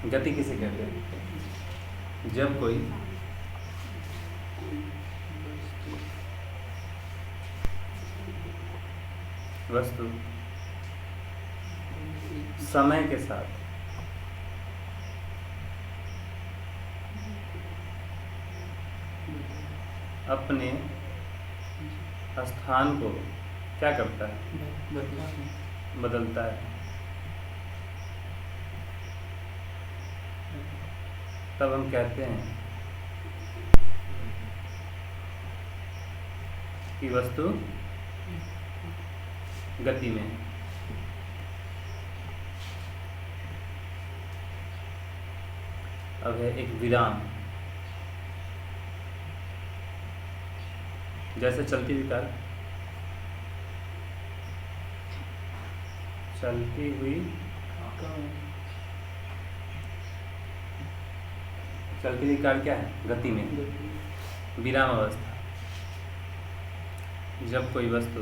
गति किसे कहते हैं? जब कोई वस्तु समय के साथ अपने स्थान को क्या करता है? बदलता है। तब हम कहते हैं कि वस्तु गति में है। अब है एक विराम। जैसे चलती हुई कार, चलती हुई कार क्या है? गति में। विराम अवस्था, जब कोई वस्तु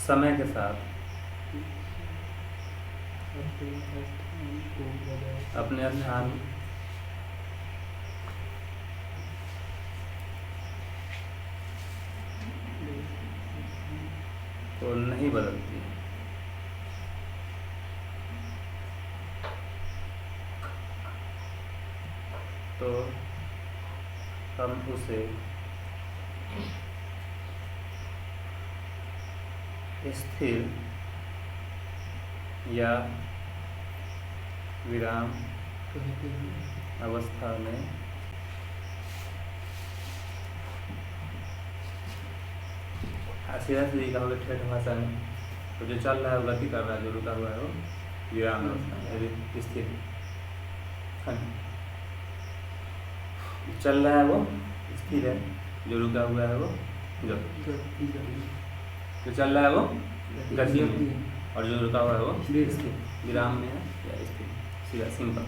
समय के साथ अपने स्थान को नहीं बदलती, तो हम उसे स्थिर या विराम अवस्था में सीधा सीधी कहोगे ठेठ भाषा में, तो जो चल रहा है वो गति कर रहा है, जो रुका हुआ है वो विराम अवस्था में स्थिर। चल रहा है वो स्थिर है, जो रुका हुआ है वो गति। जो चल रहा है वो गति में, और जो रुका हुआ है वो स्थिर, विराम में है या स्थिर। सीधा सिंपल।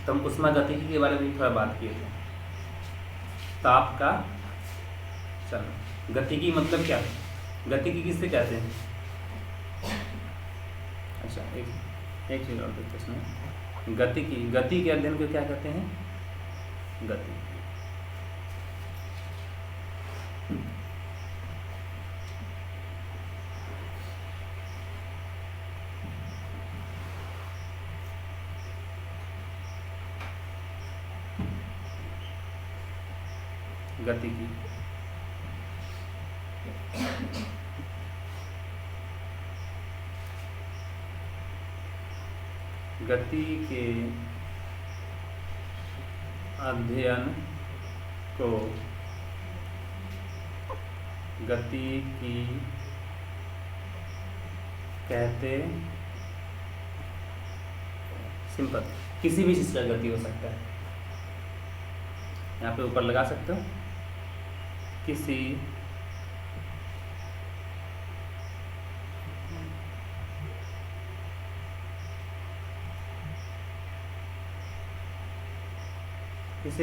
तो हम उष्मागतिकी के बारे में थोड़ा बात किए थे। ताप का चलना। गतिकी मतलब क्या? गतिकी किससे कहते हैं? अच्छा, एक चीज और देखते इसमें। गति के अध्ययन को क्या कहते हैं? गति। गतिकी गति के अध्ययन को गतिकी कहते। सिंपल, किसी भी चीज का गति हो सकता है। यहाँ पे ऊपर लगा सकते हो, किसी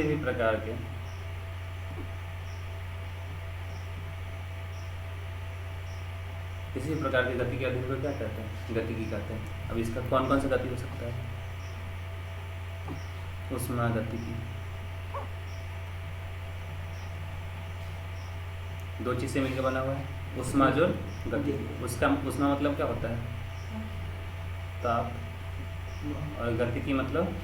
भी प्रकार के किसी भी प्रकार की गति के अध्ययन को क्या कहते हैं? गतिकी कहते हैं। अब इसका कौन कौन सा गति हो सकता है? उष्मागतिकी। दो चीज से मिलकर बना हुआ है, उष्मा जो गति। उसका उष्मा मतलब क्या होता है? ताप। और गति की मतलब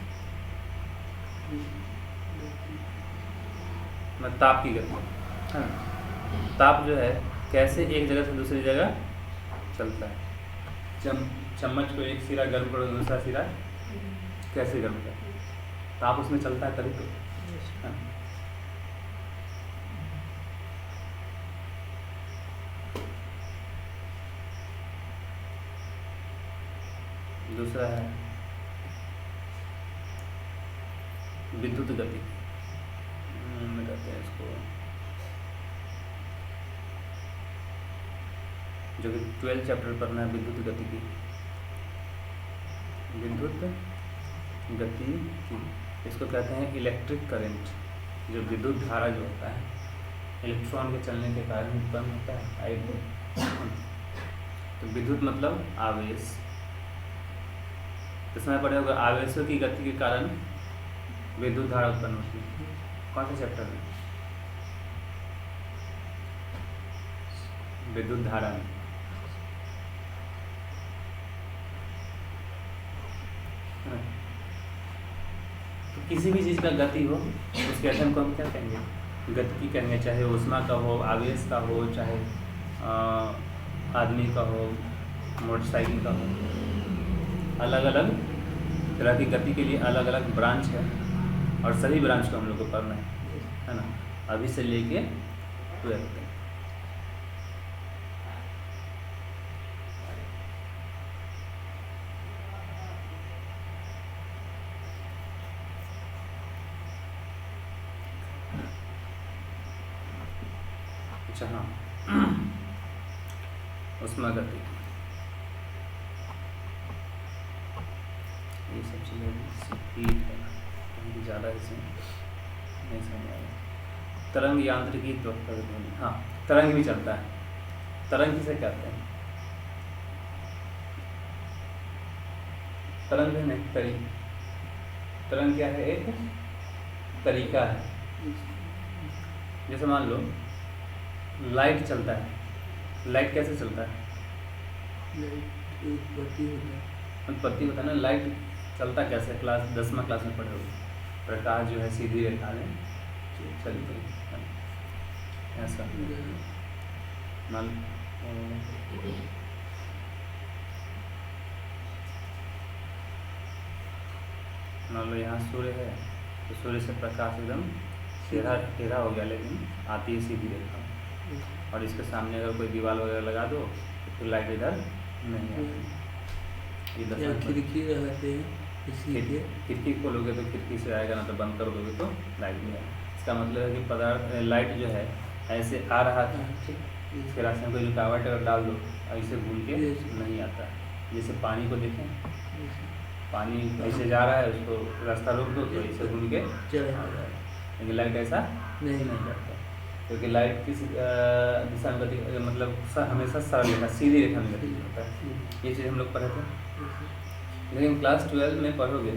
ताप की गति। हाँ, ताप जो है कैसे एक जगह से दूसरी जगह चलता है। चम्मच को एक सिरा गर्म करो, दूसरा सिरा कैसे गर्म करो? ताप उसमें चलता है तभी तो। हाँ। दूसरा है विद्युत गति। कहते हैं इसको जो कि 12 चैप्टर पढ़ना है विद्युत गति की। विद्युत गति की इसको कहते हैं इलेक्ट्रिक करंट। जो विद्युत धारा जो होता है इलेक्ट्रॉन के चलने के कारण उत्पन्न होता है। तो विद्युत मतलब आवेश। इसमें पढ़े होगा आवेशों की गति के कारण विद्युत धारा उत्पन्न होती है। कौन से चैप्टर में? विद्युत धारा में। तो किसी भी चीज़ का गति हो उसके अर्थ हमको हम क्या कहेंगे? गति की कहेंगे, चाहे ऊष्मा का हो, आवेश का हो, चाहे आदमी का हो, मोटरसाइकिल का हो। अलग अलग तरह की गति के लिए अलग अलग ब्रांच है और सभी ब्रांच को हम लोग को पढ़ना है ना, अभी से लेके 12 तक। अच्छा हाँ, ऊष्मा गति ये सब चीज़ें हीट है, क्योंकि ज़्यादा इसमें नहीं समझ आएगा। तरंग यांत्रिकी तो हाँ, तरंग भी चलता है। तरंग किसे कहते हैं? तरंग है नहीं, तरंग क्या है? एक तरीका है। जैसे मान लो लाइट चलता है। लाइट कैसे चलता है? उत्पत्ति होता है ना। लाइट चलता कैसे? क्लास 10वीं क्लास में पढ़े होगे। प्रकाश जो है सीधी रेखा में चलती है ऐसा। मान लो यहाँ सूर्य है तो सूर्य से प्रकाश एकदम टेढ़ा हो गया, लेकिन आती है सीधी रेखा में। और इसके सामने अगर कोई दीवार वगैरह लगा दो तो लाइट इधर नहीं आती। ये खिड़की खोलोगे तो खिड़की से आएगा, ना तो बंद कर दोगे तो लाइट नहीं आएगा। इसका मतलब है कि पदार्थ लाइट जो है ऐसे आ रहा था, इसके रास्ते में कोई रुकावट अगर डाल दो ऐसे घूम के नहीं आता। जैसे पानी को देखें, पानी ऐसे जा रहा है, उसको रास्ता रोक दो तो ऐसे घूम के आ जाएगा, लेकिन लाइट ऐसा नहीं करता, क्योंकि लाइट किस दिशा में गति, मतलब हमेशा सरल रेखा सीधी रेखा में गति होता है। ये चीज़ हम लोग पढ़े थे। लेकिन क्लास 12 में पढ़ोगे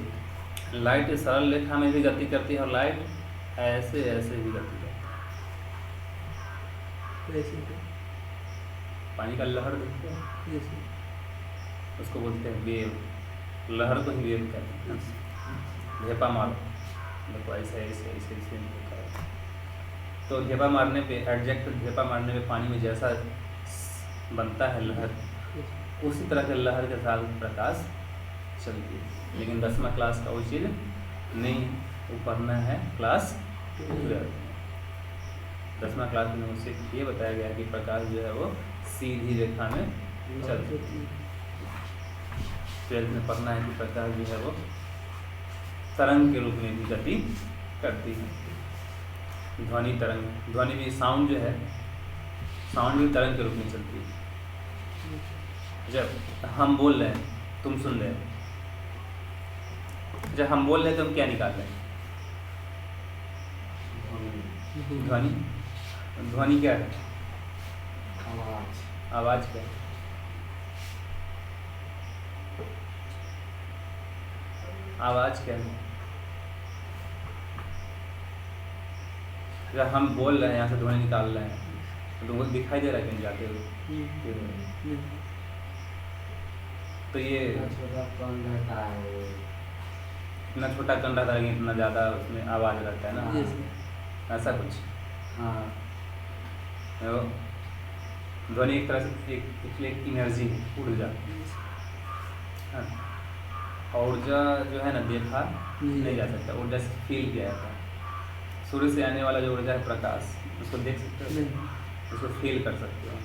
लाइट सरल रेखा में भी गति करती है और लाइट ऐसे ऐसे भी गति करती है। पानी का लहर देखते हैं, उसको बोलते हैं वेव। लहर को ही वेव कहते हैं। ढेपा मारो, देखो ऐसे ऐसे ऐसे ऐसे होता है। तो ढेपा मारने पे एडजेक्ट ढेपा मारने पे पानी में जैसा बनता है लहर, उसी तरह के लहर के साथ प्रकाश चलती है। लेकिन 10वीं क्लास का वो चीज़ नहीं, वो पढ़ना है क्लास 12। 10वीं क्लास में उससे ये बताया गया कि प्रकाश जो है वो सीधी रेखा में चलती है। 12 में पढ़ना है कि प्रकाश जो है वो तरंग के रूप में भी गति करती है। ध्वनि तरंग, ध्वनि भी साउंड जो है, साउंड भी तरंग के रूप में चलती है। जब हम बोल रहे हैं तुम सुन रहे हो, जब हम बोल रहे हैं तो हम क्या निकाल रहे हैं? ध्वनि। ध्वनि क्या है? आवाज क्या है? आवाज क्या है? जब हम बोल रहे हैं यहाँ से ध्वनि निकाल रहे हैं तो तुमको दिखाई दे रहा है कहीं जाते हुए? तो ये इतना छोटा कण रहता है, इतना ज़्यादा उसमें आवाज़ रहता है ना, ऐसा कुछ। हाँ, ध्वनि एक तरह से एक एनर्जी है, ऊर्जा। हाँ, ऊर्जा जो है ना देखा नहीं जा सकता, ऊर्जा से फील किया जाता है। सूर्य से आने वाला जो ऊर्जा है प्रकाश, उसको देख सकते हो, उसको फील कर सकते हो।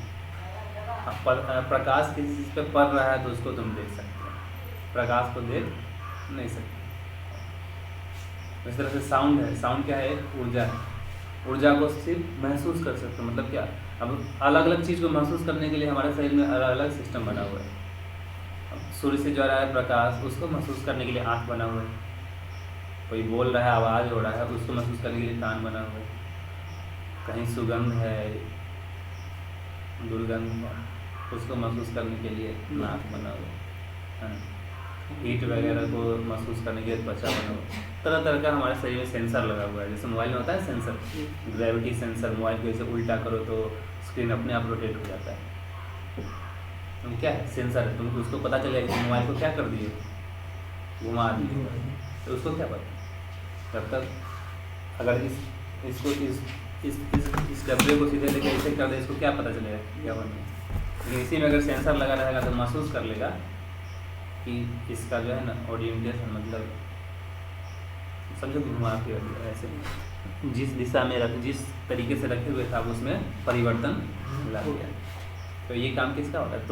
प्रकाश किसी चीज़ पे पड़ रहा है तो उसको तुम देख सकते हो, प्रकाश को देख नहीं सकते। इस तरह से साउंड है, साउंड क्या है? ऊर्जा है। ऊर्जा को सिर्फ महसूस कर सकते हो, मतलब क्या? अब अलग अलग चीज़ को महसूस करने के लिए हमारे शरीर में अलग अलग सिस्टम बना हुआ है। अब सूर्य से जो आ रहा है प्रकाश, उसको महसूस करने के लिए आँख बना हुआ है। कोई बोल रहा है, आवाज़ हो रहा है, उसको महसूस करने के लिए कान बना हुआ है। कहीं सुगंध है, दुर्गंध, उसको महसूस करने के लिए नाक बना हुआ है। हीट वगैरह को महसूस करने के लिए त्वचा बना हुआ है। तरह तरह का हमारे शरीर में सेंसर लगा हुआ है। जैसे मोबाइल में होता है सेंसर, ग्रेविटी सेंसर, मोबाइल को ऐसे उल्टा करो तो स्क्रीन अपने आप रोटेट हो जाता है। तुम क्या है, सेंसर है, तुमको उसको पता चलेगा कि मोबाइल को क्या कर दिए, घुमा दिए, तो उसको क्या पता। जब तक अगर इसको इस डब्बे को सीधे लेके ऐसे कर दे, इसको क्या पता चलेगा क्या बनना है। लेकिन इसी में अगर सेंसर लगा रहेगा तो महसूस कर लेगा कि इसका जो है ना ओरिएंटेशन, मतलब समझो घुमा के ऐसे जिस दिशा में जिस तरीके से रखे हुए था उसमें परिवर्तन ला दिया। तो ये काम किसका होता है।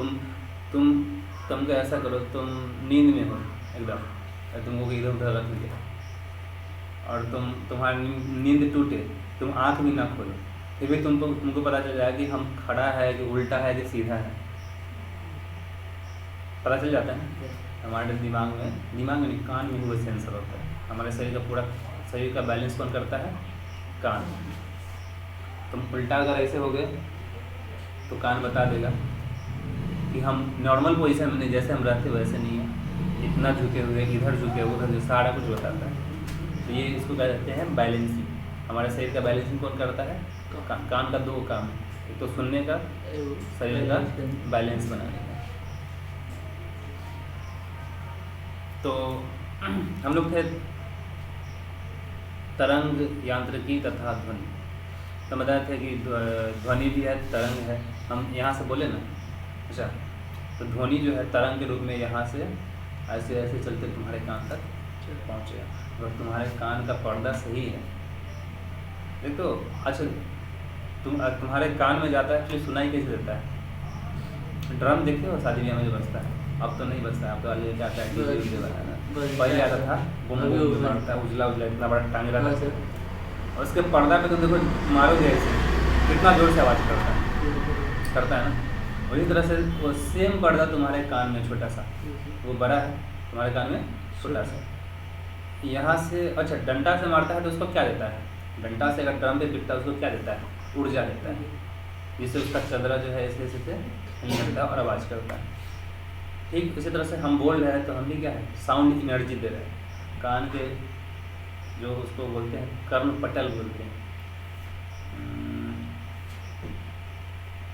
तुमको ऐसा करो, तुम नींद में हो एकदम, तुमको इधर उधर रख दिया और तुम्हारी नींद टूटे, तुम आँख भी ना खोलो, फिर भी तुमको पता चल जाएगा कि हम खड़ा है कि उल्टा है कि सीधा है, पता चल जाता है। हमारे दिमाग में नहीं, कान में वो सेंसर होता है। हमारे शरीर का पूरा शरीर का बैलेंस कौन करता है, कान। तुम उल्टा अगर ऐसे हो गए तो कान बता देगा कि हम नॉर्मल पोजीशन में नहीं, जैसे हम रहते वैसे नहीं है, इतना झुके हुए, इधर झुके हुए, उधर, सारा कुछ बताता है। तो ये इसको क्या कहते हैं, बैलेंसिंग। हमारे शरीर का बैलेंसिंग कौन करता है, कान का दो काम है, एक तो सुनने का, शरीर का बैलेंस बनाने का। तो हम लोग थे तरंग यांत्रिकी तथा ध्वनि, तो बताए थे कि ध्वनि भी है, तरंग है। हम यहाँ से बोले ना, अच्छा, तो ध्वनि जो है तरंग के रूप में यहाँ से ऐसे ऐसे चलते तुम्हारे कान तक पहुँचेगा। अगर तुम्हारे कान का पर्दा सही है, देखो, अच्छा, तुम्हारे कान में जाता है, फिर सुनाई कैसे देता है। ड्रम देखते हो शादी ब्याह में जो बजता है, अब तो नहीं बजता है, अब तो अलग क्या आता है, पहले आता था बुम बुम मारता, उजला उजला इतना बड़ा टांग रहा था, और उसके पर्दा पे तो देखो मारोगे ऐसे कितना जोर से आवाज़ करता है ना। वही तरह से वो सेम पर्दा तुम्हारे कान में छोटा सा, वो बड़ा है, तुम्हारे कान में छोटा सा। यहाँ से अच्छा डंडा से मारता है तो उसको क्या देता है, डंडा से अगर ड्रम पे पिटता है उसको क्या देता है, ऊर्जा देता है, जिससे उसका चंद्रा जो है ऐसे ऐसे हिलता है और आवाज़ करता है। ठीक इसी तरह से हम बोल रहे हैं तो हम भी क्या है, साउंड एनर्जी दे रहे हैं। कान के जो उसको बोलते हैं कर्ण पटल बोलते हैं,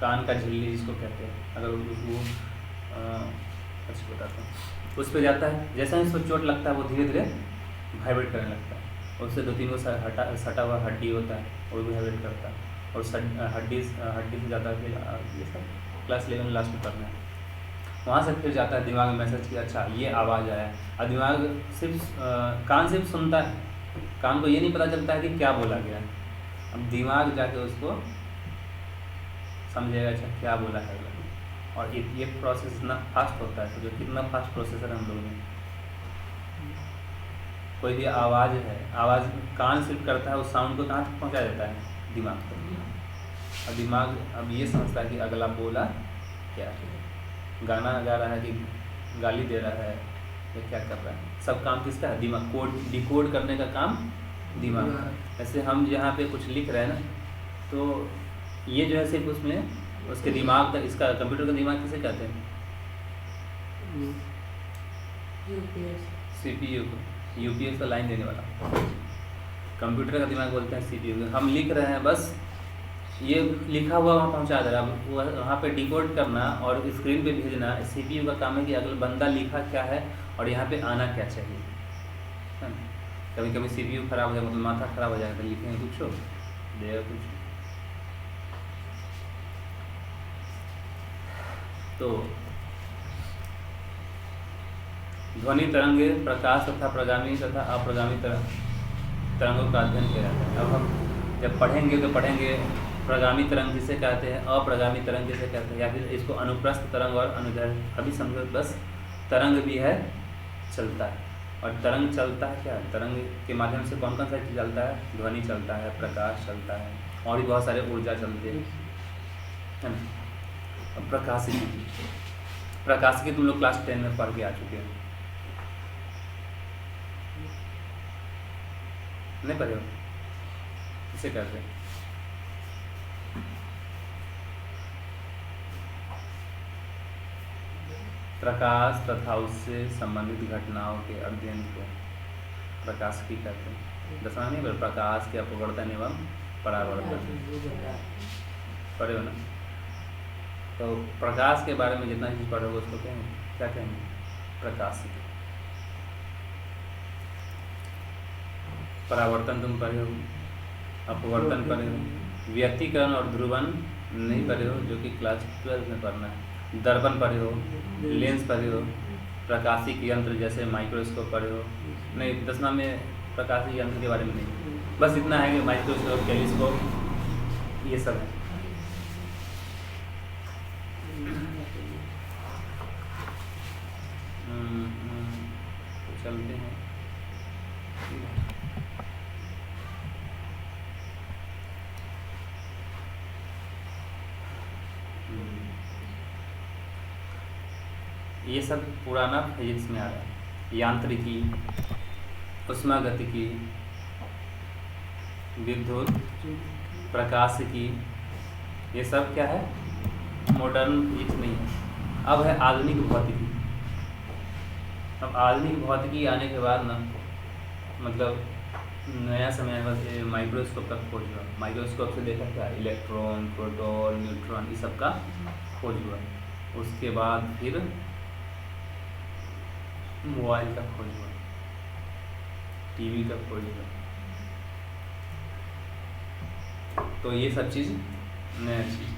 कान का झिल्ली जिसको कहते हैं, अगर उसको अच्छा बताता हूँ, उस पर जाता है, जैसा ही उसको चोट लगता है वो धीरे धीरे वाइब्रेट करने लगता है। उससे 2-3 वो सटा हुआ हड्डी होता है, वो भी वाइब्रेट करता है, और हड्डी से जाता है, ये सब क्लास 11 लास्ट में करना है। वहाँ से फिर जाता है दिमाग में मैसेज कि अच्छा ये आवाज़ आया, और दिमाग कान सिर्फ सुनता है, कान को ये नहीं पता चलता है कि क्या बोला गया। अब दिमाग जाके उसको समझेगा अच्छा क्या बोला है, और ये प्रोसेस इतना फास्ट होता है, तो कितना फास्ट प्रोसेसर हम लोग में। कोई भी आवाज़ है, आवाज़ कान सिर्फ करता है, उस साउंड को कहाँ तक पहुँचा देता है, दिमाग तक। और दिमाग अब ये समझता है कि अगला बोला क्या है, गाना गा रहा है कि गाली दे रहा है या क्या कर रहा है, सब काम किसका है, दिमाग। डिकोड करने का काम दिमाग का। ऐसे हम यहाँ पे कुछ लिख रहे हैं ना, तो ये जो है सिर्फ उसमें उसके दिमाग का, इसका कंप्यूटर का दिमाग किसे कहते हैं, CPU को, UPS का लाइन देने वाला, कंप्यूटर का दिमाग बोलते हैं CPU। हम लिख रहे हैं, बस ये लिखा हुआ वहाँ पहुँचा दे रहा है, वहाँ पे डिकोड करना और स्क्रीन पे भेजना CPU का काम है कि अगला बंदा लिखा क्या है और यहाँ पे आना क्या चाहिए। कभी कभी CPU खराब हो जाएगा, मतलब माथा खराब हो जाएगा, तो लिखेंगे कुछ हो देगा कुछ। तो ध्वनि तरंगे प्रकाश तथा प्रगामी तथा अप्रगामी तरंगों का अध्ययन किया जाता है। अब हम जब पढ़ेंगे तो पढ़ेंगे प्रगामी तरंग किसे कहते हैं, अप्रगामी तरंग किसे कहते हैं, या फिर इसको अनुप्रस्थ तरंग और अनुदैर्घ्य। अभी समझो बस तरंग भी है, चलता है, और तरंग चलता है क्या, तरंग के माध्यम से कौन कौन सा चीज़ चलता है, ध्वनि चलता है, प्रकाश चलता है, और भी बहुत सारे ऊर्जा चलते हैं। है ना। अब प्रकाशिकी, प्रकाशिकी तुम लोग क्लास 10 में पढ़ के आ चुके हो, नहीं पढ़े हो? इसे कहते हैं प्रकाश तथा उससे संबंधित घटनाओं के अध्ययन को प्रकाशिकी कहते हैं। दसवां नहीं पर प्रकाश के अपवर्तन एवं परावर्तन पढ़े हो ना। तो प्रकाश के बारे में जितना चीज़ पढ़ोगे उसको क्या कहेंगे? प्रकाशिकी। परावर्तन तुम पढ़े हो, अपवर्तन पढ़े हो, व्यतिकरण और ध्रुवन नहीं पढ़े हो जो कि क्लास 12 में पढ़ना है। दर्पण पढ़े हो, लेंस पढ़े हो, प्रकाशिक यंत्र जैसे माइक्रोस्कोप पढ़े हो। नहीं, 10वां में प्रकाशिक यंत्र के बारे में नहीं, बस इतना है कि माइक्रोस्कोप, टेलीस्कोप, ये सब है। तो चलते हैं। ये सब पुराना फिजिक्स में आ रहा है। यांत्रिकी, उष्मागतिकी, विद्युत, प्रकाशिकी, ये सब क्या है? मॉडर्न फिजिक्स नहीं है। अब है आधुनिक भौतिकी। अब आधुनिक भौतिकी आने के बाद ना, मतलब नया समय बस माइक्रोस्कोप का खोज हुआ। माइक्रोस्कोप से देखा क्या? इलेक्ट्रॉन, प्रोटॉन, न्यूट्रॉन, ये सब का खोज हुआ। उसके बाद फिर मोबाइल का खोज हुआ, टीवी का खोज हुआ। तो ये सब चीज़ नया चीज़।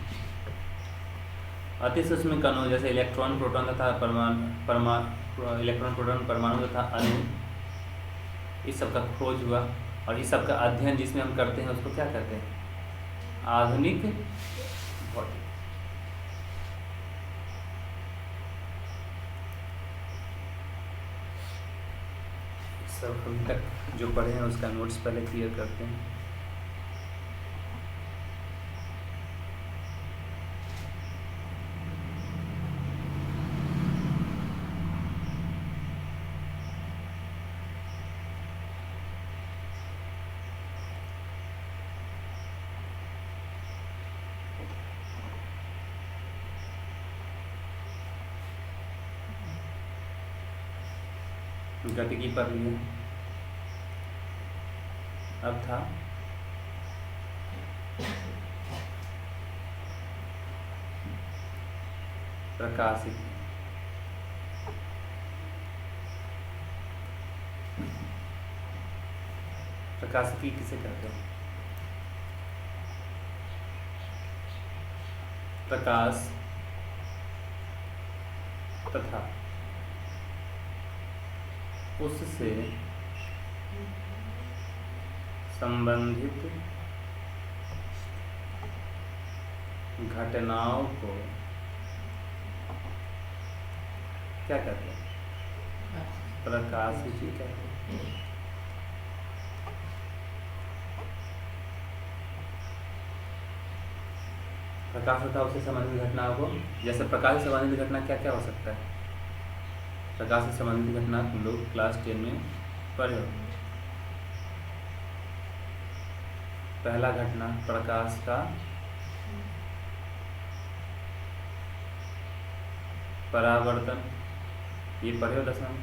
अति सूक्ष्म कणों जैसे इलेक्ट्रॉन, प्रोटॉन तथा इलेक्ट्रॉन, प्रोटॉन, परमाणु तथा अणु, इस सब का खोज हुआ। और इस सब का अध्ययन जिसमें हम करते हैं उसको क्या कहते हैं? आधुनिक भौतिकी। सब अभी तक जो पढ़े हैं उसका नोट्स पहले क्लियर करते हैं। गतिकी पढ़ लिए। अब था प्रकाशिकी। प्रकाशिकी किसे कहते हैं? प्रकाश तथा उससे संबंधित घटनाओं को क्या कहते हैं? प्रकाशिकी कहते हैं। प्रकाश तथा उससे संबंधित घटनाओं को, जैसे प्रकाश से संबंधित घटना क्या क्या हो सकता है? प्रकाश से संबंधित घटना तुम लोग क्लास 10 में पढ़े हो। पहला घटना प्रकाश का परावर्तन, ये पढ़े हो 10वां में।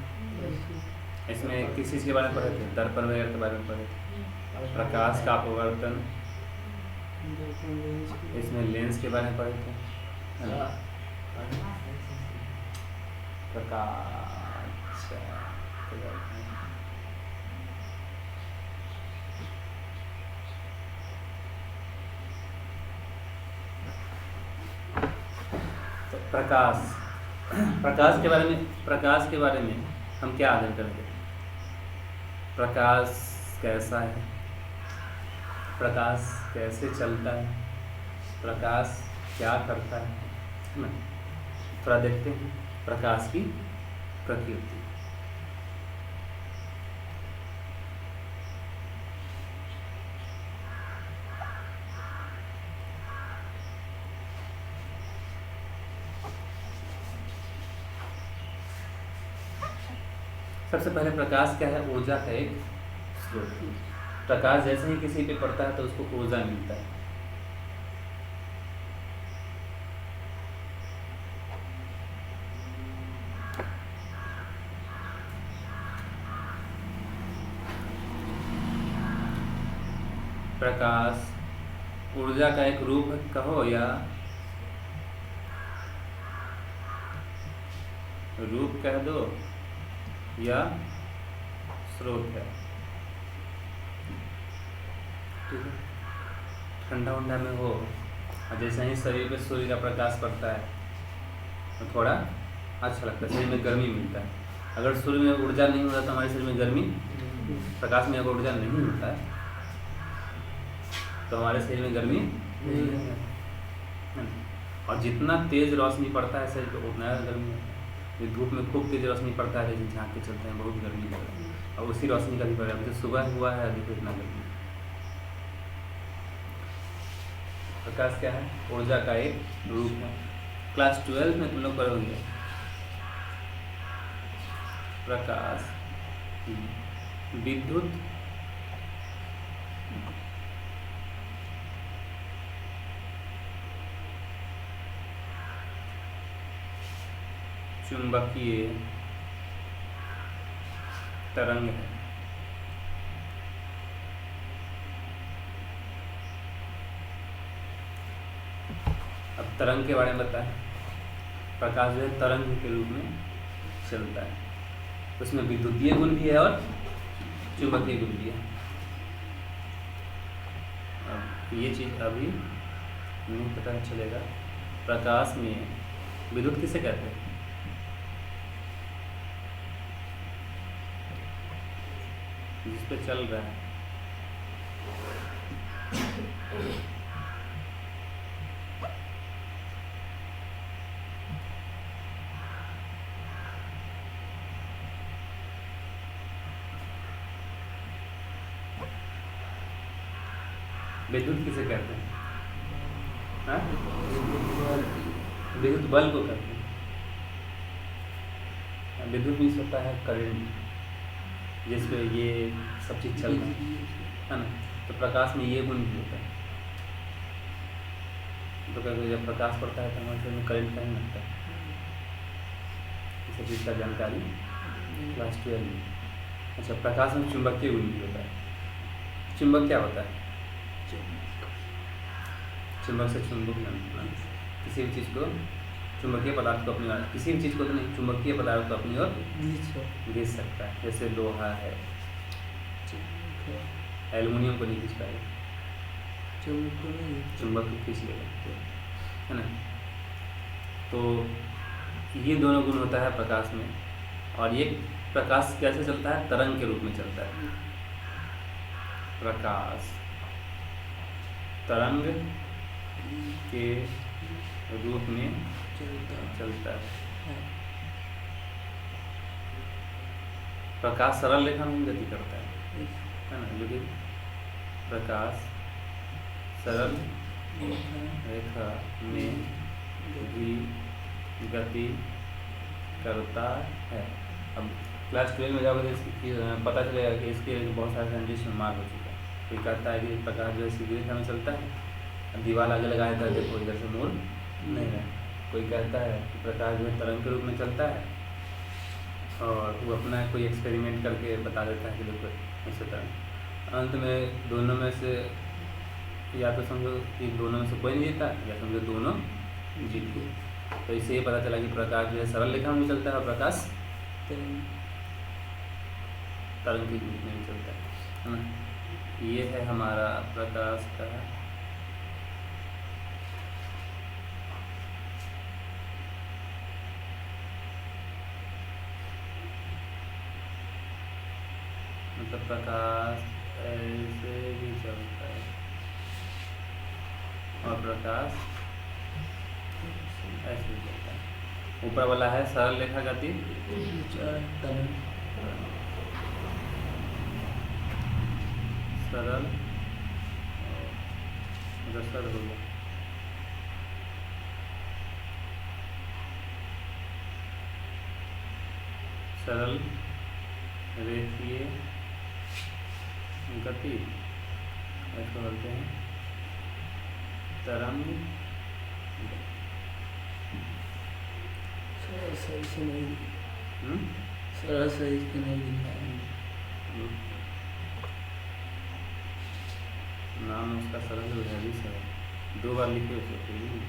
इसमें किस चीज़ के बारे में पढ़े थे? दर्पण वगैरह के बारे में पढ़े थे। प्रकाश का अपवर्तन, इसमें लेंस के बारे में पढ़े थे। प्रकाश तो प्रकाश के बारे में हम क्या अध्ययन करेंगे? प्रकाश कैसा है, प्रकाश कैसे चलता है, प्रकाश क्या करता है ना। थोड़ा देखते हैं प्रकाश की प्रकृति। सबसे पहले प्रकाश क्या है? ऊर्जा का एक स्रोत। प्रकाश जैसे ही किसी पे पड़ता है तो उसको ऊर्जा मिलता है। प्रकाश ऊर्जा का एक रूप कहो या रूप कह दो या स्रोत है। ठीक है, ठंडा उंडा में हो और जैसे ही शरीर पे सूर्य का प्रकाश पड़ता है तो थोड़ा अच्छा लगता है, शरीर में गर्मी मिलता है। अगर सूर्य में ऊर्जा नहीं होता तो हमारे शरीर में गर्मी, प्रकाश में अगर ऊर्जा नहीं होता है तो हमारे शरीर में गर्मी नहीं है। और जितना तेज रोशनी पड़ता है शरीर पर उतना गर्मी होता है। ये धूप में खूब तेज रोशनी पड़ता है लेकिन झाँक के चलते हैं, बहुत गर्मी लगता है। और उसी रोशनी का भी पड़ रहा है, जैसे सुबह हुआ है अभी तो इतना गर्मी। प्रकाश क्या है? ऊर्जा का एक रूप है। क्लास 12 में तुम लोग पढ़ोगे प्रकाश विद्युत चुंबकीय तरंग है। अब तरंग के बारे में बताएं। प्रकाश जो है तरंग के रूप में चलता है, उसमें विद्युतीय गुण भी है और चुंबकीय गुण भी है। अब ये चीज़ अभी नहीं पता चलेगा। प्रकाश में विद्युत किसे कहते हैं? जिस पे चल रहा है। विद्युत किसे कहते हैं? हाँ? विद्युत बल को कहते हैं। विद्युत मीन्स होता है करंट, जिसपे ये सब चीज़ चल रहा है ना। तो प्रकाश में ये गुण भी होता है। तो कहते जब प्रकाश पड़ता है तो हमारे शरीर में करंट नहीं लगता है। इस चीज़ का जानकारी क्लास 12 में। अच्छा, प्रकाश में चुंबकीय गुण भी होता है। चुंबक क्या होता है? चुंबक से चुंबक बनना, किसी भी चीज़ को, चुंबकीय पदार्थ को अपनी ओर, किसी भी चीज़ को तो नहीं, चुंबकीय पदार्थ को अपनी ओर खींच सकता है। जैसे लोहा है, एल्युमिनियम को नहीं खींच पाएगा, चुंबक को खींच लेगा, है ना। तो ये दोनों गुण होता है प्रकाश में। और ये प्रकाश कैसे चलता है? तरंग के रूप में चलता है। प्रकाश तरंग के रूप में चलता है। प्रकाश सरल रेखा में गति करता है ना, लेकिन प्रकाश सरल रेखा में भी गति करता है। अब क्लास 12 में जाओगे तो पता चलेगा कि इसके बहुत सारे साइंटिस्ट में मार हो चुका है। कोई कहता है कि प्रकाश जो है सीधी रेखा में चलता है, दीवार आगे लगाया था देखो इधर से मोड़ नहीं है। कोई कहता है कि प्रकाश जो है तरंग के रूप में चलता है, और वो अपना कोई एक्सपेरिमेंट करके बता देता है कि देखो ऐसे तरंग। अंत में दोनों में से या तो समझो कि दोनों में से कोई नहीं जीता, या समझो दोनों जीत गए। तो इससे ये पता चला कि प्रकाश जो है सरल रेखा में चलता है और प्रकाश तरंग के रूप में चलता है ना। ये है हमारा प्रकाश का मतलब प्रकाश ऐसे भी चलता है और प्रकाश ऐसे भी चलता है। ऊपर वाला है सरल रेखा गति, सरल रसद हो गया, सरल रेखीय गति, इसको बोलते हैं तरंग। सही से नहीं, सरल सही से नहीं दिखा है। नाम उसका सरल है भी सरल, 2 बार लिखे उसको फिर भी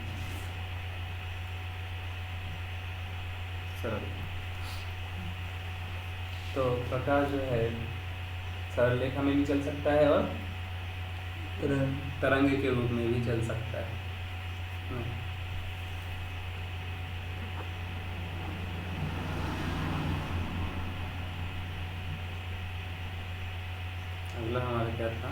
सरल। तो प्रकाश जो है सरल रेखा में भी चल सकता है और तरंग के रूप में भी चल सकता है। अगला हमारा क्या था?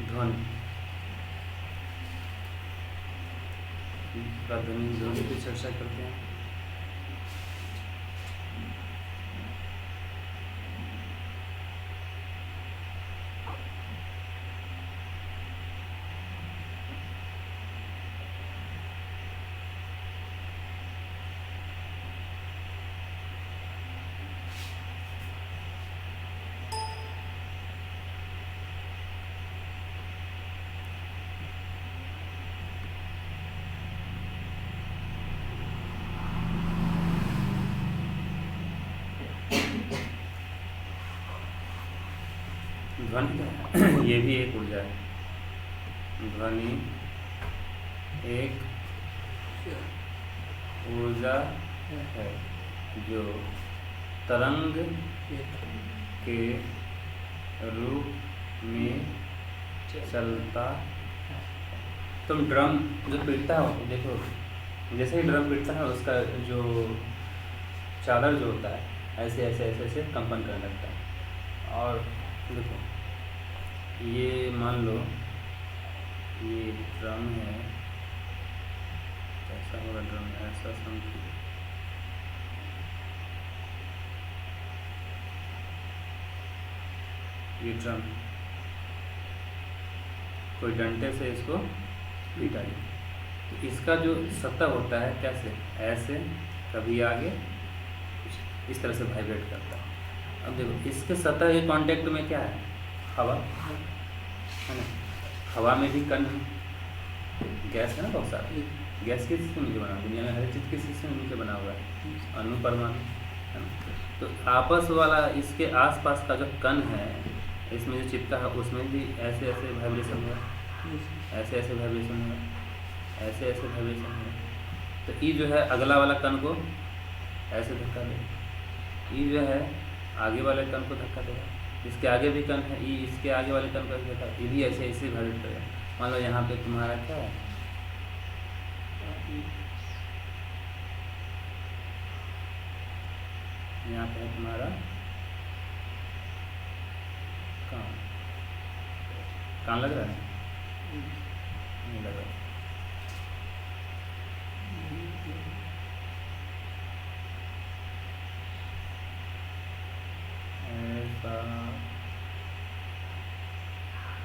ध्वनि। ध्वनि की चर्चा करते हैं। ध्वनि ये भी एक ऊर्जा है। ध्वनि एक ऊर्जा है जो तरंग के रूप में चलता। तुम ड्रम जो पीटता हो, देखो जैसे ही ड्रम पीटता है उसका जो चादर जो होता है ऐसे ऐसे ऐसे ऐसे कंपन करने लगता है। और देखो ये मान लो ये ड्रम है, कैसा होगा ड्रम, ऐसा समझिए। ये ड्रम कोई डंडे से इसको पीटा जाए तो इसका जो सतह होता है कैसे, ऐसे कभी आगे इस तरह से वाइब्रेट करता है। अब देखो इसके सतह के कांटेक्ट में क्या है, हवा है ना। हवा में भी कण है, गैस है ना बहुत सारा। गैस किस चीज़ से मिलकर बना हुआ, दुनिया में हर चीज़ किस चीज़ से मिलकर बना हुआ है, अणु परमाणु है ना। तो आपस वाला इसके आसपास का जो कण है इसमें जो चिपका है उसमें भी ऐसे ऐसे वाइब्रेशन हुआ, ऐसे ऐसे वाइब्रेशन हुआ, ऐसे ऐसे वाइब्रेशन हुआ। तो ये जो है अगला वाला कण को ऐसे धक्का देगा, ये जो है आगे वाले कण को धक्का देगा, इसके आगे भी कण है, ये इसके आगे वाले कण को धक्का, ये भी ऐसे ऐसे वाइब्रेट करेगा। मान लो यहाँ पे तुम्हारा क्या है, यहाँ पे है तुम्हारा कान। कान लग रहा है? नहीं लग रहा।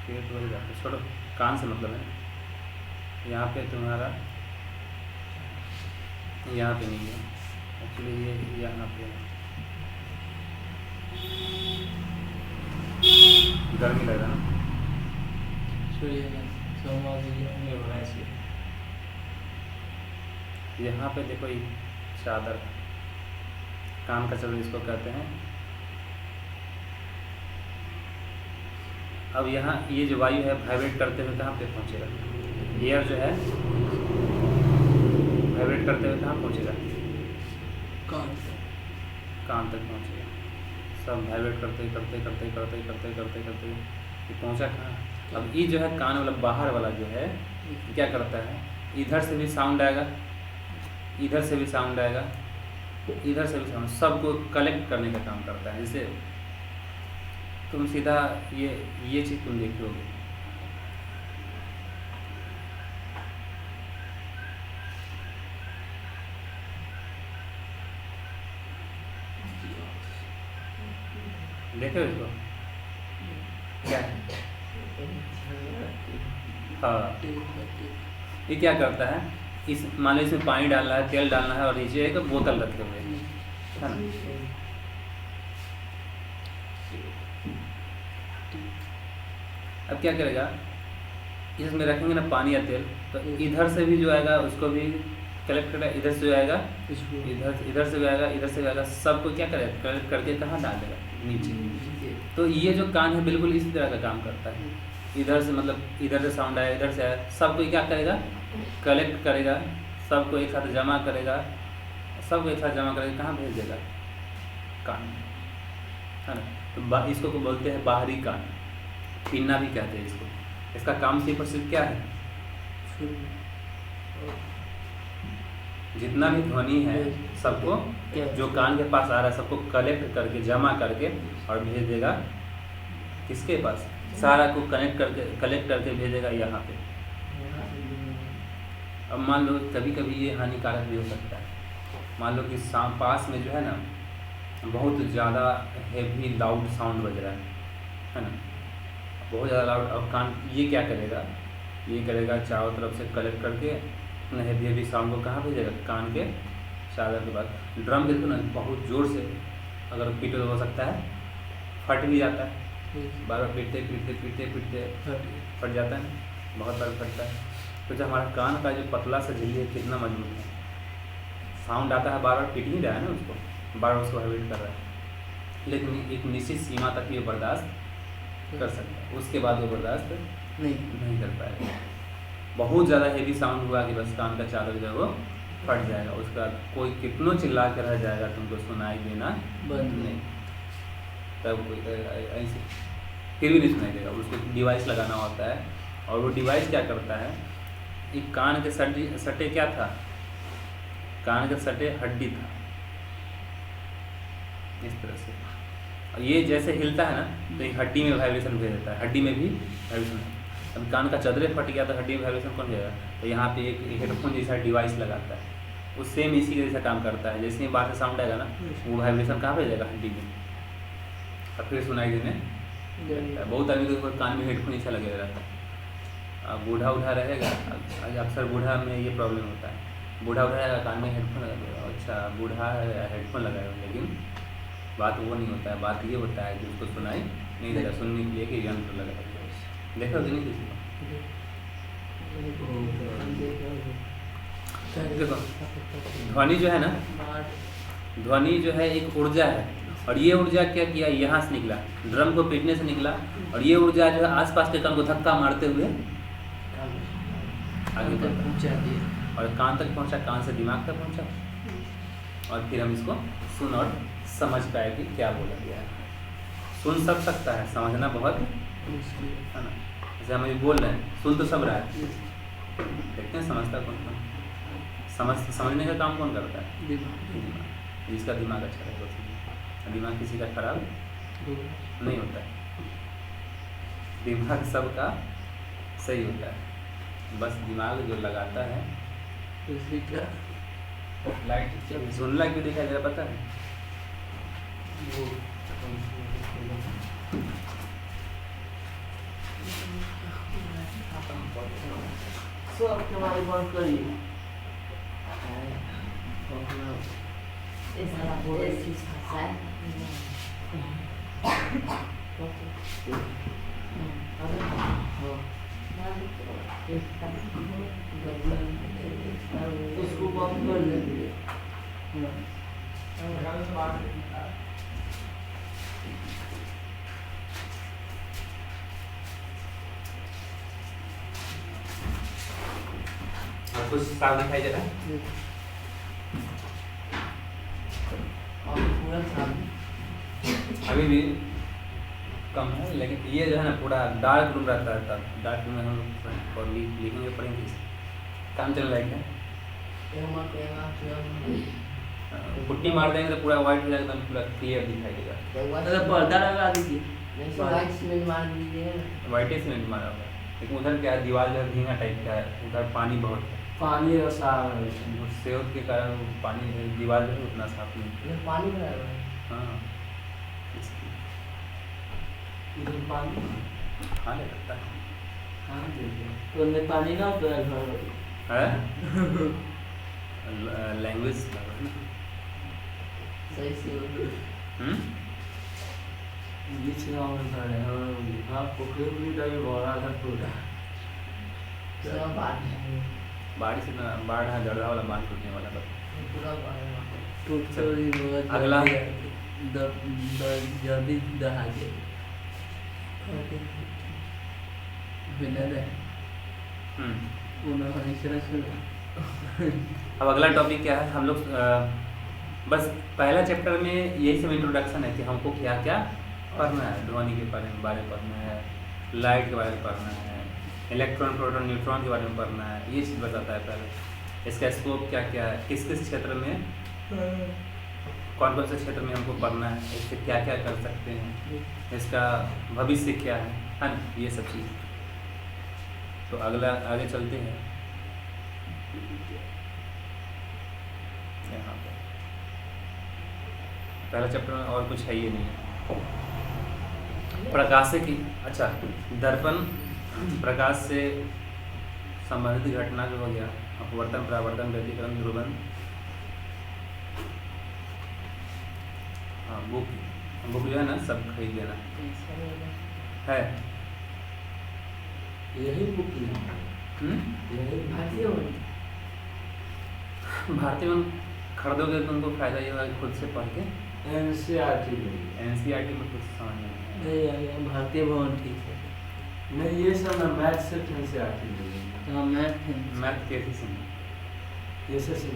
पेट वही जाते, छोड़ो, कान से मतलब है यहाँ पे तुम्हारा, यहाँ पे नहीं है एक्चुअली, ये यहाँ पे है। गर्मी लग रहा ना, यहाँ पे देखो ये चादर, कान का चादर इसको कहते हैं। अब यहाँ ये जो वायु है वाइब्रेट करते हुए कहाँ पे पहुँचेगा, एयर जो है वाइब्रेट करते हुए कहाँ पहुँचेगा, कान तक पहुँचेगा। सब वाइब्रेट करते करते करते करते करते करते करते ये पहुँचा कहाँ। अब ये जो है कान वाला बाहर वाला जो है क्या करता है, इधर से भी साउंड आएगा, इधर से भी साउंड आएगा, इधर से भी साउंड, सबको कलेक्ट करने का काम करता है। जैसे तुम सीधा ये चीज़ तुम देखोगे, देखो इसको क्या है, हाँ ये क्या करता है, इस मान लो इसमें पानी डालना है, तेल डालना है, और नीचे एक बोतल रखे हुए हैं, है ना। अब क्या करेगा, इसमें रखेंगे ना पानी या तेल, तो इधर से भी जो आएगा उसको भी कलेक्ट करेगा, इधर से जो आएगा इधर से भी आएगा, इधर से भी आएगा, सबको क्या करेगा, कलेक्ट करके कहाँ डाल देगा, नीचे। तो ये जो कान है बिल्कुल इसी तरह का काम करता है। इधर से मतलब इधर से साउंड आया, इधर से आया, सबको क्या करेगा, कलेक्ट करेगा, सबको एक साथ जमा करेगा, सबको एक साथ जमा करके कहाँ भेज देगा, कान, है ना। तो इसको को बोलते हैं बाहरी कान, पिन्ना भी कहते हैं इसको। इसका काम सिर्फ और सिर्फ क्या है, जितना भी ध्वनि है सबको जो कान के पास आ रहा है सबको कलेक्ट करके जमा करके और भेज देगा किसके पास, सारा को कलेक्ट करके भेजेगा यहाँ पे। अब मान लो कभी कभी ये हानिकारक भी हो सकता है, मान लो कि पास में जो है ना बहुत ज़्यादा हेवी लाउड साउंड बज रहा है ना, बहुत ज़्यादा लाउड। अब कान ये क्या करेगा, ये करेगा चारों तरफ से कलेक्ट करके हेवी हेवी साउंड को कहाँ भेजेगा, कान के चादर के बाद। ड्रम देखो ना बहुत ज़ोर से अगर पीटो तो हो सकता है फट भी जाता है, बार बार पीटते पीटते पीटते पीटते फट जाता है, बहुत बार फटता है। तो जब हमारा कान का जो पतला सा झिल्ली है कितना मजबूत है, साउंड आता है बार बार पीट नहीं रहा है ना उसको, बार बार उसको वाइब्रेट कर रहा है, लेकिन एक निश्चित सीमा तक ये बर्दाश्त कर सकता है, उसके बाद वो बर्दाश्त नहीं कर पाएगा। बहुत ज़्यादा हेवी साउंड हुआ कि बस कान का चादर जो है वो फट जाएगा, उसके बाद कोई कितनों चिल्ला कर रह जाएगा तुमको सुनाई देना बंद नहीं, तब कोई करेगा ऐसे फिर भी नहीं सुनाई देगा, उसको डिवाइस लगाना होता है। और वो डिवाइस क्या करता है, एक कान के सटे क्या था, कान के सटे हड्डी था इस तरह से, और ये जैसे हिलता है ना तो एक हड्डी में वाइब्रेशन भेज देता है, हड्डी में भी वाइब्रेशन। अब कान का चदरे फट गया तो हड्डी में वाइब्रेशन कौन जाएगा, तो यहाँ पे एक हेडफोन जैसा डिवाइस लगाता है, वो सेम इसी के जैसा काम करता है। जैसे ही बाहर से साउंड आएगा ना वो वाइब्रेशन कहाँ भेजेगा, हड्डी में, और फिर सुनाई देने लगता है। बहुत आदमी को कान में हेडफोन ऐसा लगे रहता है, अब बूढ़ा उठा रहेगा, अक्सर बूढ़ा में ये प्रॉब्लम होता है, बूढ़ा उठाएगा कान में हेडफोन लगा, अच्छा बूढ़ा हेडफोन लगाएगा, लेकिन बात वो नहीं होता है, बात ये होता है कि उसको सुनाई नहीं देगा, सुनने के लिए कि यंत्र लगा। देखा कि नहीं किसी को, देखो ध्वनि जो है ना, ध्वनि जो है एक ऊर्जा है, और ये ऊर्जा क्या किया, यहाँ से निकला, ड्रम को पीटने से निकला, और ये ऊर्जा जो है आसपास के कान को धक्का मारते हुए आगे पहुँचा दिया, और कान तक पहुँचा, कान से दिमाग तक पहुँचा, और फिर हम इसको सुन और समझ पाए कि क्या बोला गया है। सुन सब सकता है, समझना बहुत है ना। जैसे हम ये बोल रहे हैं, सुन तो सब रहा है, देखते हैं समझता कौन कौन, समझने का काम कौन करता है, दिमाग। जिसका दिमाग अच्छा है वो, दिमाग किसी का खराब नहीं होता है, दिमाग सबका सही होता है, बस दिमाग जो लगाता है लाइट धुंधला क्यों दिखाई दे रहा पता है, हमारे बात करिए उसको बंद कर लेंगे। कुछ साफ दिखाई दे रहा है, और पूरा अभी भी कम है, लेकिन ये जो है ना पूरा डार्क रूम रहता है, तब डार्क रूम में हम और लिखेंगे पढ़ेंगे, काम चलने लायक है। पुट्टी मार देंगे तो पूरा वाइट हो जाएगा, एकदम पूरा क्लियर दिखाई देगा। पर्दा लगा दीजिए, वाइट सीमेंट मार दीजिए, वाइट ही सीमेंट मारा होगा, लेकिन उधर क्या है, दीवार जो है भींगा टाइप का है, उधर पानी बहुत है, पानी और साफ सेहत के कारण पानी दीवार जो है उतना साफ नहीं, पानी भरा हुआ है। हाँ इधर पानी हाँ ले सकता है, हाँ देखिए तो अंदर पानी ना होता है घर है लैंग्वेज। सही से बोलो। बीच गाँव में खड़े हैं। हाँ पोखरी का भी बड़ा था पूरा। सब बात है। बारिश से ना बाढ़ है, गढ़ा वाला बांध टूटने वाला था। पूरा बात है। टूट तो ही बहुत अगला। जल्दी दहा गए। विनर है उन्होंने इतना सुना। अब अगला टॉपिक क्या है, हम लोग बस पहला चैप्टर में यही सब इंट्रोडक्शन है कि हमको क्या क्या पढ़ना है। ध्वनि के बारे में पढ़ना है, लाइट के बारे में पढ़ना है, इलेक्ट्रॉन प्रोटॉन न्यूट्रॉन के बारे में पढ़ना है, ये चीज़ बताता है पहले। इसका स्कोप क्या क्या है, किस किस क्षेत्र में कौन कौन से क्षेत्र में हमको पढ़ना है, इससे क्या क्या कर सकते हैं, इसका भविष्य क्या है ना, ये सब चीज़। तो अगला आगे चलते हैं यहाँ पर। पहला चैप्टर में और कुछ है ये नहीं है। प्रकाशिकी, अच्छा दर्पण प्रकाश से संबंधित घटना जो हो गया, अपवर्तन परावर्तन व्यतिकरण ध्रुवन। हाँ बुक जो है ना सब खरीद लेना है। यही बुक भारतीय होनी। भारतीय में खरीदोगे तो तुमको फायदा ये होगा कि खुद से पढ़ के एनसीईआरटी में कुछ समझ में नहीं भारतीय भवन ठीक है। नहीं ये सब ना मैथ से एनसीईआरटी में। हाँ मैथ कैसे सुन ये से सुन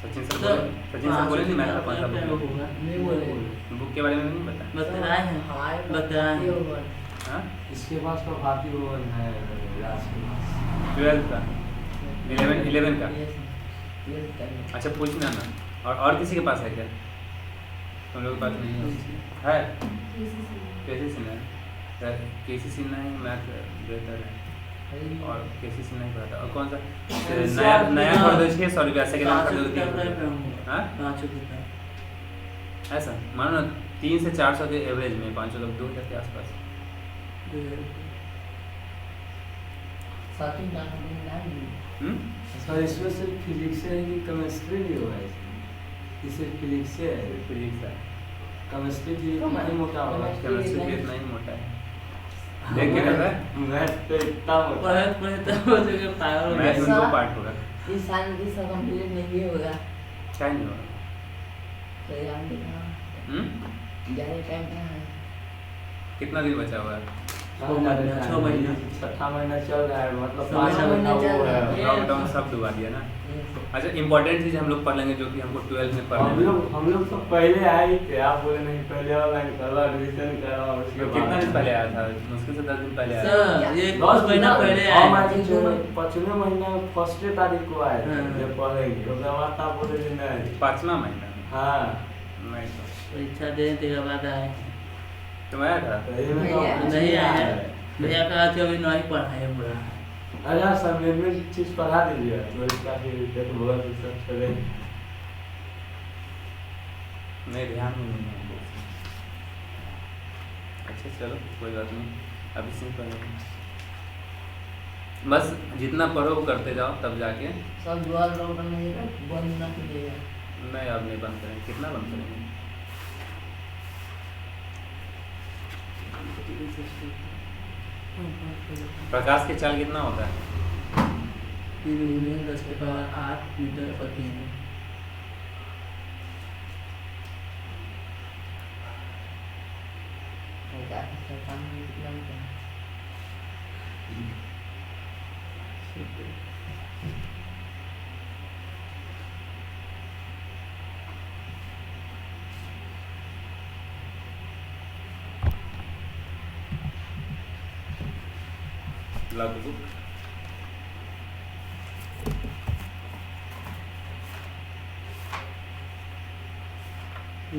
सचिन सर बोले नहीं मैथ का कौन सा बुक है? नहीं बोले। बुक के बारे में नहीं पता। बताए हैं हमारे बताए भारतीय हैं। होनी। हाँ इसके पास तो भारतीय भवन है राज के पास। 12 का 11 का। ये करना। अच्छा पूछना ना। और किसी के पास है क्या? तुम लोग के पास नहीं है? कैसे सिन्हा है? कैसे सिन्हा है मैथ बेहतर है और कैसे सिन्हा ही पढ़ाता। और कौन सा नया खरीदो 600 रुपया, सेकेंड हैंड खरीदो 300। हाँ ऐसा मानो ना 300 से 400 के एवरेज में 500 लोग 2000 के आसपास। साथी गाना में नहीं। सर इसमें सिर्फ फिजिक्स है कि केमिस्ट्री भी होगा इसमें? इसे फिजिक्स है, फिजिक्स है, केमिस्ट्री भी नहीं मोटा होगा। केमिस्ट्री भी इतना ही मोटा है। देख के रहा है मैथ तो इतना मोटा है। मैथ में 2 पार्ट होगा। इस साल में इसका कंप्लीट नहीं होगा। क्या नहीं होगा? तो यार देखना ज़्यादा टाइम कहाँ है। कितना दिन बचा हुआ है? 6 महीना 6ठा महीना चल रहा है, मतलब 5 महीना महीना चल हो रहा है। गया। लॉकडाउन सब डुबा दिया ना। अच्छा इंपॉर्टेंट चीज़ हम लोग पढ़ लेंगे जो कि हमको 12th में पढ़ना है। हम लोग तो पहले आए ही थे। आप बोले नहीं पहले वाला निकला एडमिशन करा और उसके बाद कितना दिन पहले आया था? मुश्किल से 10 दिन पहले आया था। सर ये 10 महीना पहले हाँ, आए। पाँचवें महीना फर्स्ट तारीख को आए थे हाँ। जब पढ़ेंगे। उसके बाद आप बोले कि नहीं। 5वां महीना में। हाँ नहीं तो परीक्षा देने के बाद आए। तुम आया था? नहीं आया भैया कहा कि अभी नहीं पढ़ाए पूरा। अच्छा सर मेरे चीज पढ़ा दीजिए तो इसका फिर देखो बोला तो सब चले। नहीं ध्यान में नहीं है हमको। अच्छा चलो कोई बात नहीं, अभी से पढ़ेंगे। बस जितना पढ़ो वो करते जाओ तब जाके। सब द्वार लॉकडाउन में बंद ना कीजिएगा। नहीं अब नहीं बंद करेंगे। कितना बंद करेंगे? प्रकाश की चाल कितना होता है? 8 मीटर प्रति मिनट। लगभग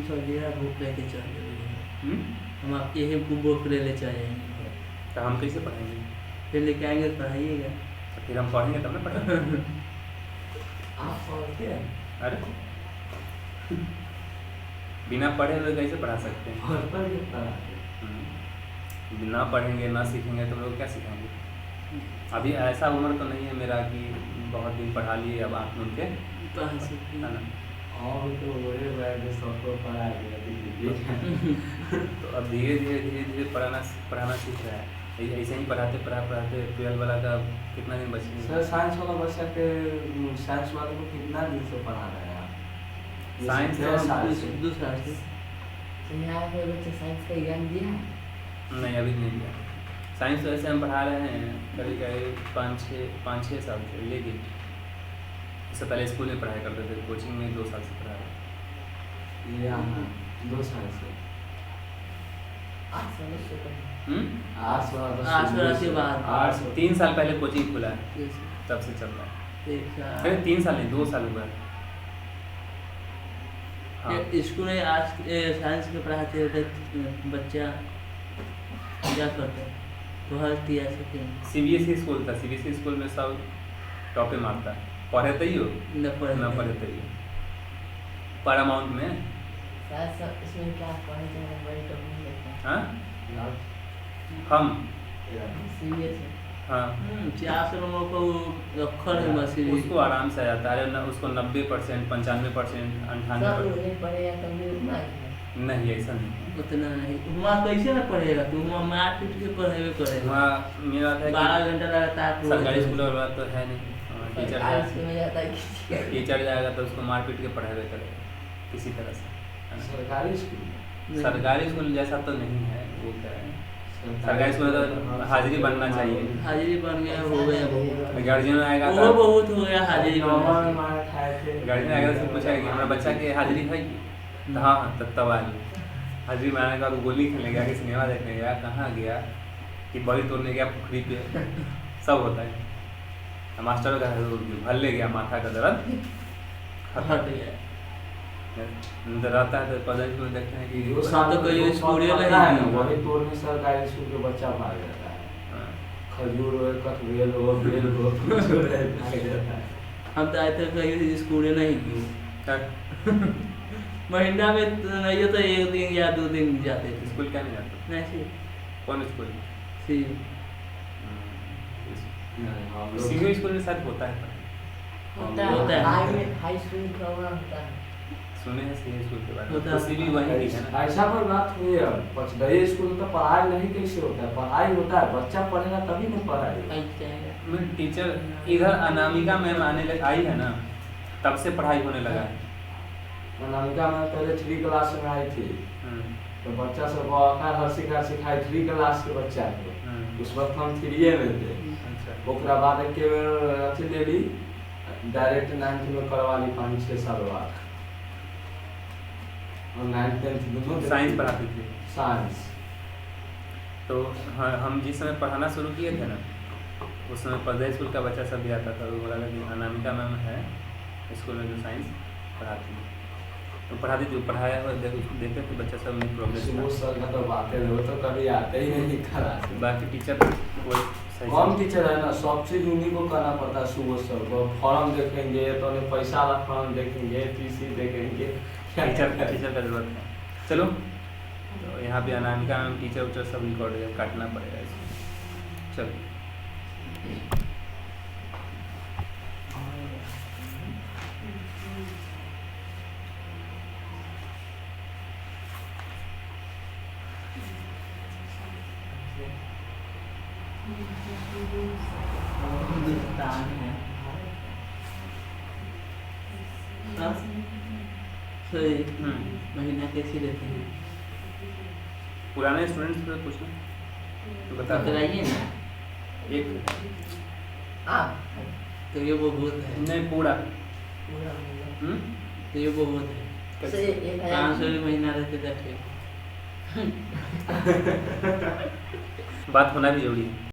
चलिए बुक लेके चलिए। हम आपके ही बुक ले जाएंगे। तो हम कैसे पढ़ेंगे? फिर लेके आएंगे तो पढ़ाइएगा। तो फिर हम पढ़ेंगे तब ना पढ़ेंगे। आप पढ़ते हैं? अरे बिना पढ़े हुए कैसे पढ़ा सकते हैं? और पर कितना ना पढ़ेंगे ना सीखेंगे तो लोग क्या सिखाएंगे? अभी ऐसा उम्र तो नहीं है मेरा कि बहुत दिन पढ़ा लिए अब आँख मूंद के, पढ़ा सकते है हैं। ना। और तो वही बात है, सबको पढ़ा दिया दीजिए। तो अब धीरे धीरे पढ़ाना सीख रहा है। ऐसे ही पढ़ाते 12 वाला का कितना दिन बच सर साइंस वाला बच्चा के साइंस वाले को कितना दिन से पढ़ा रहे हैं आप? साइंस जैसे तो साल से। 2 साल से। तो यहाँ पे बच्चे साइंस का एग्जाम दिया है? नहीं, अभी नहीं दिया। साइंस तो ऐसे हम पढ़ा रहे हैं करीब 5-6 साल से, लेकिन इससे पहले स्कूल में पढ़ाई करते थे, कोचिंग में 2 साल से पढ़ा रहे ये यहाँ 2 साल से। 8 साल से पढ़े। हैं। 8 साल 8 साल के बाद। 3 साल पहले कोचिंग खुला है, Yes, तब से चल रहा है। देखा। अरे 3 साल नहीं, 2 साल हुआ है। हाँ, हाँ। स्कूल में आज साइंस के पढ़ाते थे बच्चा क्या करते तो हर दिया सके CBSE स्कूल था। CBSE स्कूल में सब टॉपे मारता है, पढ़े तो ही हो न पढ़े ना पढ़े तो ही हो। पैरामाउंट में शायद सब इसमें क्या पढ़े जाए बड़े टॉपिक लेते हाँ यार, हम यार। हैं सीरियस है। हाँ 400 लोगों को अक्षर है मसीह उसको आराम से आ जाता है। अरे उसको 90%, 95%, सब 98% नहीं पढ़ेगा तभी उतना ही है। नहीं, ऐसा नहीं है। उतना नहीं वहाँ कैसे ना पढ़ेगा तू वहाँ मार पीट के पढ़ेबे करेगा वहाँ मेरा बात है 12 घंटा लगातार कि सरकारी स्कूल और बात तो है नहीं। टीचर सरकारी स्कूल में जाता है किसी का टीचर जाएगा तो उसको मार पीट के पढ़ावे करेगा किसी तरह से, है ना। सरकारी स्कूल सरकारी स्कूल जैसा तो नहीं है, वो क्या है, सरकारी स्कूल में तो हाजिरी बनना चाहिए। हाजिरी बन गया हो गया बहुत गार्जियन आएगा वो तो बहुत हो गया हाजिरी नॉर्मल बनना मार खाए थे। गार्जियन आएगा तो पूछेगा कि हमारा बच्चा की हाजिरी है कि तो हाँ तब आएंगे। हाजिरी में आने का तो गोली खेलने गया कि सिनेमा देखने गया, कहाँ गया कि बड़ी तोड़ने गया पुखरी पे, सब होता है। मास्टर का भल्ले गया, माथा का दर्द हट गया रहता है तो पता में देखते हैं कि वो हाँ, साल तो कोई दो स्कूल साल ही पढ़ता है नहीं ना, है। वही तोड़ने सरकारी स्कूल के बच्चा भाग जाता है। हाँ, खजूर हो, कटवेल हो, बेल हो, कुछ हो रहे भाग जाता है। हम तो आए थे कहीं स्कूल नहीं गए क्या महीना में तो नहीं तो 1 दिन या 2 दिन जाते थे स्कूल क्या नहीं जाता? नहीं सी कौन स्कूल? सी नहीं, हम लोग- सीबीएसई स्कूल में शायद होता है, होता है हाई स्कूल प्रोग्राम होता है। सुने हैं सीबीएसई स्कूल के बारे में। होता तो है। सीबी वही की है ना। ऐसा कोई बात हुई है पचदई स्कूल में तो पढ़ाई नहीं कैसे होता है? पढ़ाई होता है, बच्चा पढ़ेगा तभी ना पढ़ाई होगा। कहीं जाएगा मैं टीचर इधर अनामिका मैम आने लग आई है ना, तब से पढ़ाई होने लगा है। अनामिका में पहले 3 क्लास में आई थी तो बच्चा सब आकार हर सिखाई 3 क्लास के बच्चा को। उस वक्त हम 3 में थे। अच्छा ओकरा बाद के बेर अथी ले ली, डायरेक्ट 9th में करवा ली 5-6 साल बाद। और 9th 10th दोनों साइंस पढ़ाती थी। साइंस। तो हाँ, हम जिस समय पढ़ाना शुरू किए थे ना, उस समय प्रदेश स्कूल का बच्चा सब भी आता था। वो बोला कि अनामिका मैम है स्कूल में जो साइंस पढ़ाती है, तो पढ़ाती थी, पढ़ाया और देखते थे बच्चा सब में वो प्रोग्रेस सर का तो बातें नहीं, वो तो कभी आते ही नहीं क्लास में। बाकी टीचर वो सही कौन टीचर है ना, सब चीज उन्हीं को करना पड़ता है। सुबह सर को फॉर्म देखेंगे तो उन्हें पैसा वाला फॉर्म देखेंगे, टीसी देखेंगे, टीचर का जरूरत है। चलो तो यहाँ पे अनामिका मैम टीचर उचर सब रिकॉर्ड काटना पड़ेगा इसको। चलो हिंदुस्तान है हाँ? सही महीना कैसे रहते हैं पुराने स्टूडेंट्स से पूछना तो बता दो। बताइए ना एक आप तो ये वो बहुत है नहीं पूरा पूरा मतलब तो ये वो बहुत है से 1000 500 महीना रहते थे बात होना भी जरूरी है।